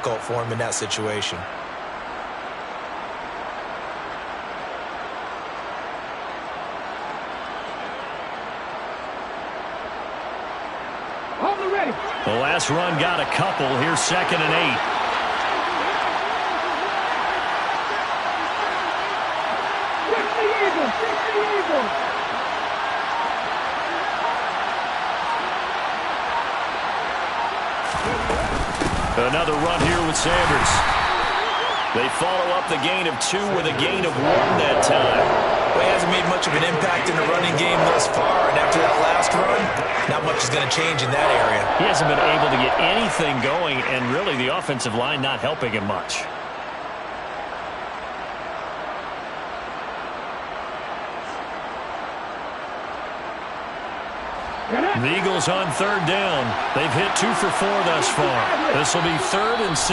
difficult for him in that situation. The last run got a couple. Here's 2nd and 8. Another run here with Sanders. They follow up the gain of 2 with a gain of 1 that time. Well, he hasn't made much of an impact in the running game thus far, and after that last run, not much is going to change in that area. He hasn't been able to get anything going, and really the offensive line not helping him much. The Eagles on 3rd down. They've hit 2 for 4 thus far. This will be 3rd and 6.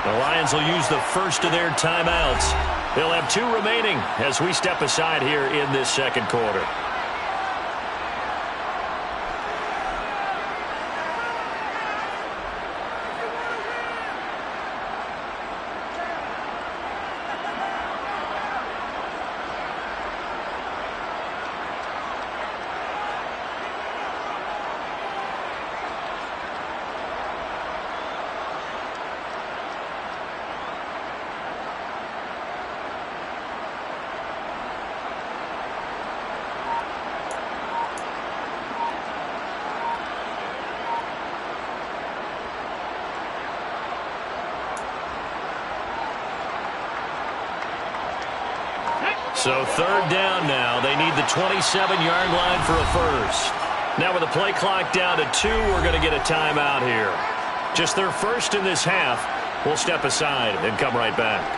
The Lions will use the first of their timeouts. They'll have 2 remaining as we step aside here in this 2nd quarter. So 3rd down now. They need the 27-yard line for a first. Now with the play clock down to 2, we're going to get a timeout here. Just their first in this half. We'll step aside and come right back.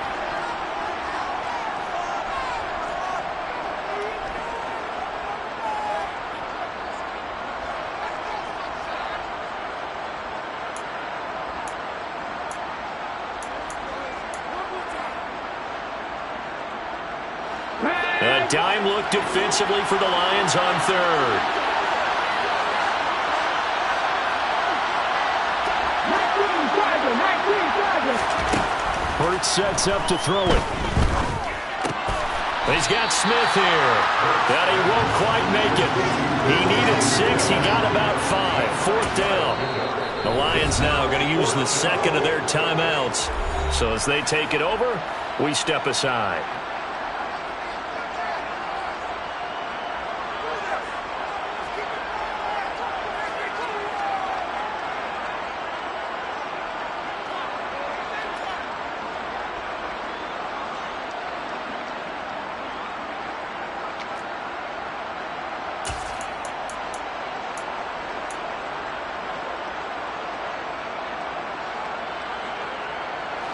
A dime look defensively for the Lions on 3rd. Hurts sets up to throw it. He's got Smith here. But he won't quite make it. He needed 6. He got about 5. 4th down. The Lions now going to use the 2nd of their timeouts. So as they take it over, we step aside.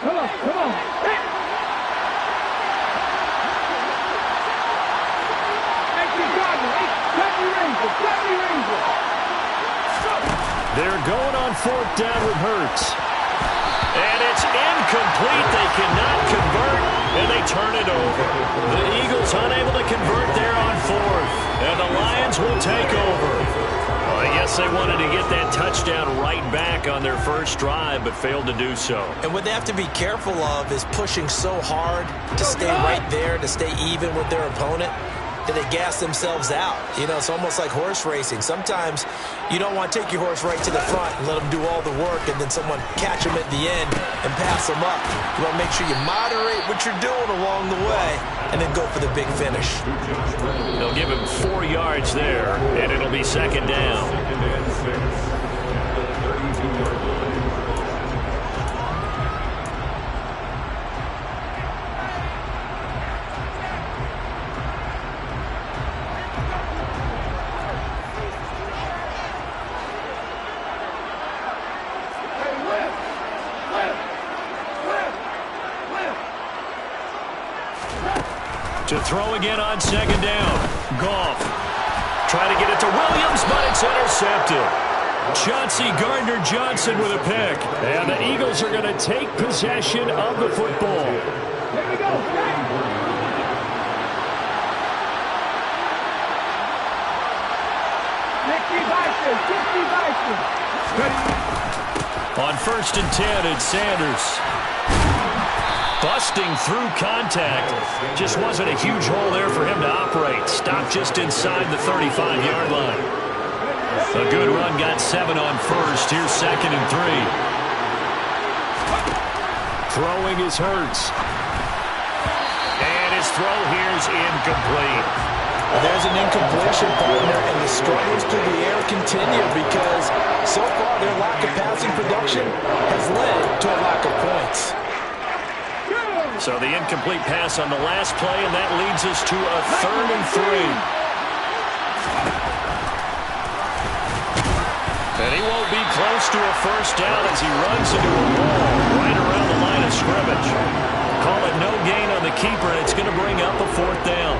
Come on. They're going on 4th down with Hurts. And it's incomplete. They cannot convert, and they turn it over. The Eagles unable to convert there on 4th, and the Lions will take over. Well, I guess they wanted to get that touchdown right back on their first drive, but failed to do so. And what they have to be careful of is pushing so hard to stay right there, to stay even with their opponent, that they gas themselves out. You know, it's almost like horse racing. Sometimes you don't want to take your horse right to the front and let them do all the work, and then someone catch them at the end and pass them up. You want to make sure you moderate what you're doing along the way and then go for the big finish. They'll give him 4 yards there, and it'll be 2nd down. To throw again on 2nd down. Goff trying to get it to Williams, but it's intercepted. Chauncey Gardner-Johnson with a pick. And the Eagles are going to take possession of the football. Here we go. On 1st and 10, it's Sanders. Busting through contact. Just wasn't a huge hole there for him to operate. Stopped just inside the 35-yard line. A good run got 7 on 1st. Here's 2nd and 3. Throwing is Hurts. And his throw here's incomplete. Well, there's an incompletion, partner, and the struggles through the air continue because so far their lack of passing production has led to a lack of points. So the incomplete pass on the last play, and that leads us to a 3rd and 3. And he won't be close to a first down as he runs into a wall right around the line of scrimmage. Call it no gain on the keeper, and it's going to bring up a 4th down.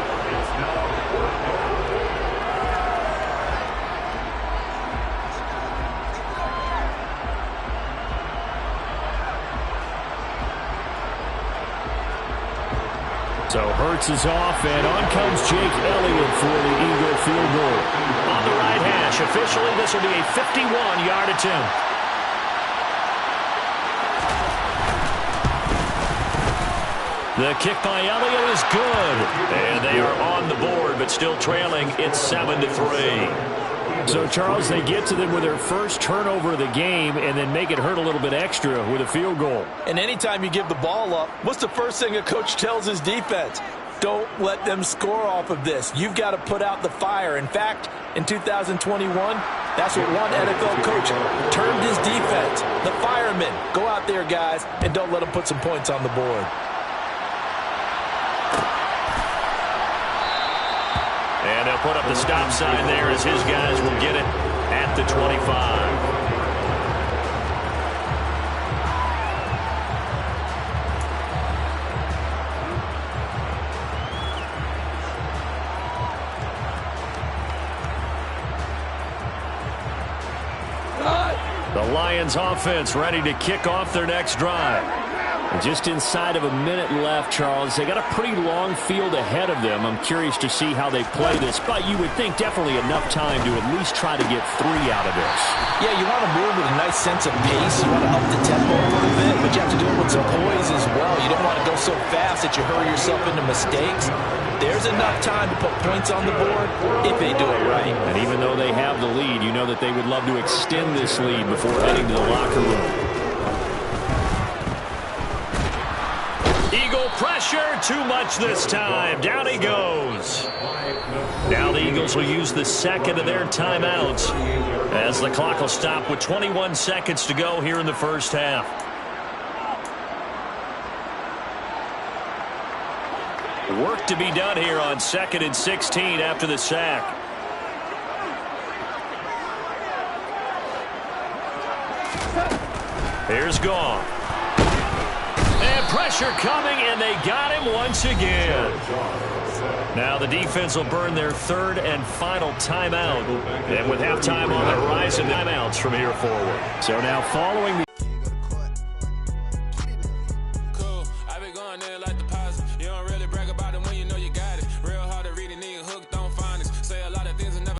So Hurts is off, and on comes Jake Elliott for the Eagle field goal. On the right hash, officially this will be a 51-yard attempt. The kick by Elliott is good. And they are on the board, but still trailing. It's 7-3. So, Charles, they get to them with their first turnover of the game and then make it hurt a little bit extra with a field goal. And anytime you give the ball up, what's the first thing a coach tells his defense? Don't let them score off of this. You've got to put out the fire. In fact, in 2021, that's what one NFL coach termed his defense. The firemen. Go out there, guys, and don't let them put some points on the board. And they'll put up the stop sign there as his guys will get it at the 25. The Lions offense ready to kick off their next drive. Just inside of a minute left, Charles. They got a pretty long field ahead of them. I'm curious to see how they play this, but you would think definitely enough time to at least try to get 3 out of this. Yeah, you want to move with a nice sense of pace. You want to up the tempo a little bit, but you have to do it with some poise as well. You don't want to go so fast that you hurry yourself into mistakes. There's enough time to put points on the board if they do it right. And even though they have the lead, you know that they would love to extend this lead before heading to the locker room. Eagle pressure, too much this time. Down he goes. Now the Eagles will use the second of their timeouts as the clock will stop with 21 seconds to go here in the first half. Work to be done here on 2nd and 16 after the sack. Here's Gone. And pressure coming, and they got him once again. Now the defense will burn their 3rd and final timeout. And with halftime on the horizon, timeouts from here forward. So now following the